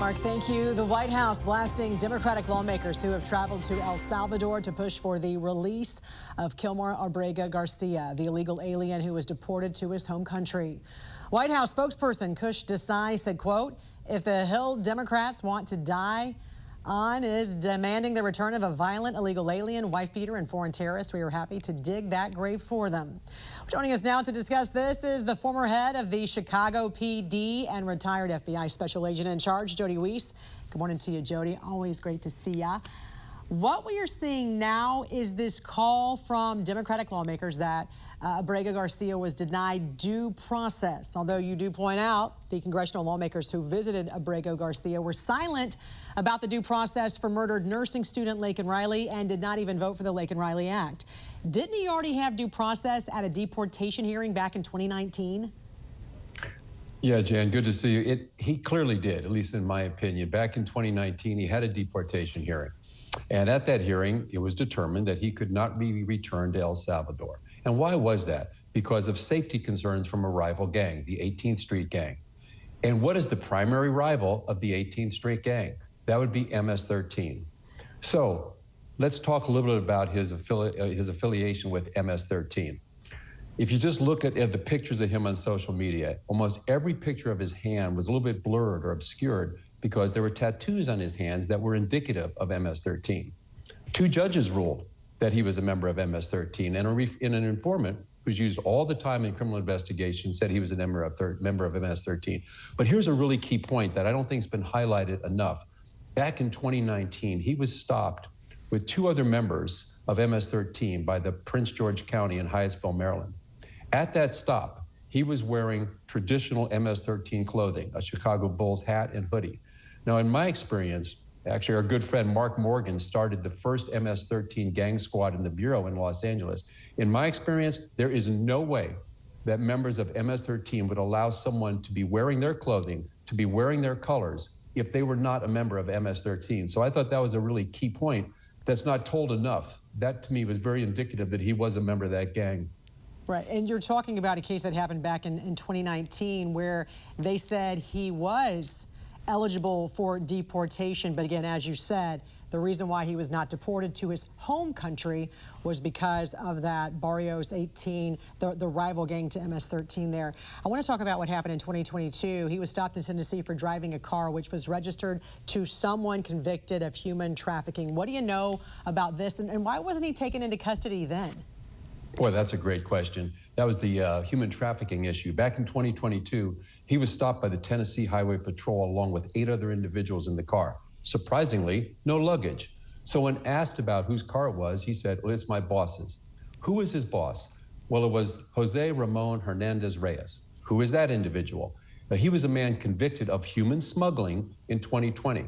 Mark, thank you. The White House blasting Democratic lawmakers who have traveled to El Salvador to push for the release of Kilmar Abrego Garcia, the illegal alien who was deported to his home country. White House spokesperson Kush Desai said, quote, "If the Hill Democrats want to die on is demanding the return of a violent illegal alien, wife beater, and foreign terrorist, we are happy to dig that grave for them." Joining us now to discuss this is the former head of the Chicago PD and retired FBI Special Agent in Charge, Jody Weiss. Good morning to you, Jody. Always great to see ya. What we are seeing now is this call from Democratic lawmakers that Abrego Garcia was denied due process. Although you do point out the congressional lawmakers who visited Abrego Garcia were silent about the due process for murdered nursing student Laken Riley and did not even vote for the Laken Riley Act. Didn't he already have due process at a deportation hearing back in 2019? Yeah, Jan, good to see you. He clearly did, at least in my opinion. Back in 2019, he had a deportation hearing. And at that hearing, it was determined that he could not be returned to El Salvador. And why was that? Because of safety concerns from a rival gang, the 18th Street Gang. And what is the primary rival of the 18th Street Gang? That would be MS-13. So let's talk a little bit about his affiliation with MS-13. If you just look at the pictures of him on social media, almost every picture of his hand was a little bit blurred or obscured because there were tattoos on his hands that were indicative of MS-13. Two judges ruled that he was a member of MS-13, and an informant who's used all the time in criminal investigation said he was a member of MS-13. But here's a really key point that I don't think has been highlighted enough. Back in 2019, he was stopped with two other members of MS-13 by the Prince George County in Hyattsville, Maryland. At that stop, he was wearing traditional MS-13 clothing, a Chicago Bulls hat and hoodie. Now, in my experience, actually, our good friend Mark Morgan started the first MS-13 gang squad in the Bureau in Los Angeles. In my experience, there is no way that members of MS-13 would allow someone to be wearing their clothing, to be wearing their colors, if they were not a member of MS-13. So I thought that was a really key point that's not told enough. That, to me, was very indicative that he was a member of that gang. Right, and you're talking about a case that happened back in 2019 where they said he was eligible for deportation, but again, as you said, the reason why he was not deported to his home country was because of that Barrios 18, the rival gang to MS-13 there. I want to talk about what happened in 2022. He was stopped in Tennessee for driving a car which was registered to someone convicted of human trafficking. What do you know about this, and why wasn't he taken into custody then? Boy, that's a great question. That was the human trafficking issue. Back in 2022, he was stopped by the Tennessee Highway Patrol along with 8 other individuals in the car. Surprisingly, no luggage. So when asked about whose car it was, he said, well, it's my boss's. Who was his boss? Well, it was Jose Ramon Hernandez Reyes. Who is that individual? Now, he was a man convicted of human smuggling in 2020.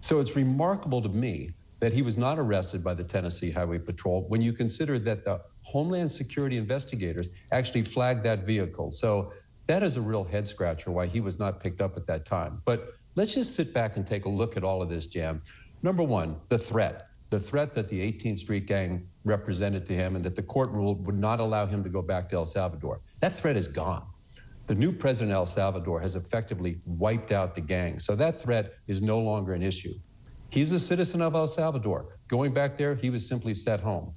So it's remarkable to me that he was not arrested by the Tennessee Highway Patrol when you consider that the Homeland Security investigators actually flagged that vehicle. So that is a real head scratcher why he was not picked up at that time. But let's just sit back and take a look at all of this, Jam. Number one, the threat that the 18th Street Gang represented to him and that the court ruled would not allow him to go back to El Salvador. That threat is gone. The new president of El Salvador has effectively wiped out the gang. So that threat is no longer an issue. He's a citizen of El Salvador. Going back there, he was simply set home.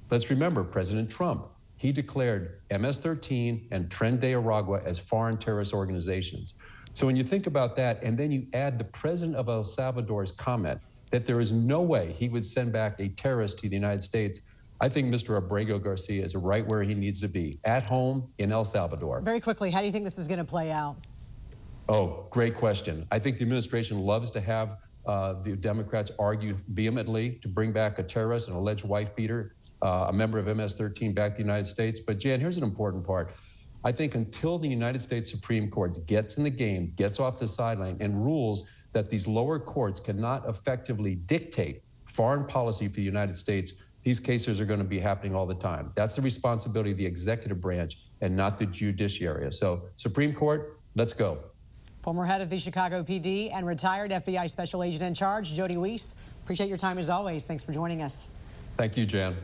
Let's remember President Trump. He declared MS-13 and Tren de Aragua as foreign terrorist organizations. So when you think about that, and then you add the president of El Salvador's comment that there is no way he would send back a terrorist to the United States, I think Mr. Abrego Garcia is right where he needs to be, at home in El Salvador. Very quickly, how do you think this is going to play out? Oh, great question. I think the administration loves to have the Democrats argue vehemently to bring back a terrorist, an alleged wife beater, a member of MS-13 back to the United States. But Jan, here's an important part. I think until the United States Supreme Court gets in the game, gets off the sideline, and rules that these lower courts cannot effectively dictate foreign policy for the United States, these cases are going to be happening all the time. That's the responsibility of the executive branch and not the judiciary. So Supreme Court, let's go. Former head of the Chicago PD and retired FBI Special Agent in Charge, Jody Weiss. Appreciate your time as always. Thanks for joining us. Thank you, Jan.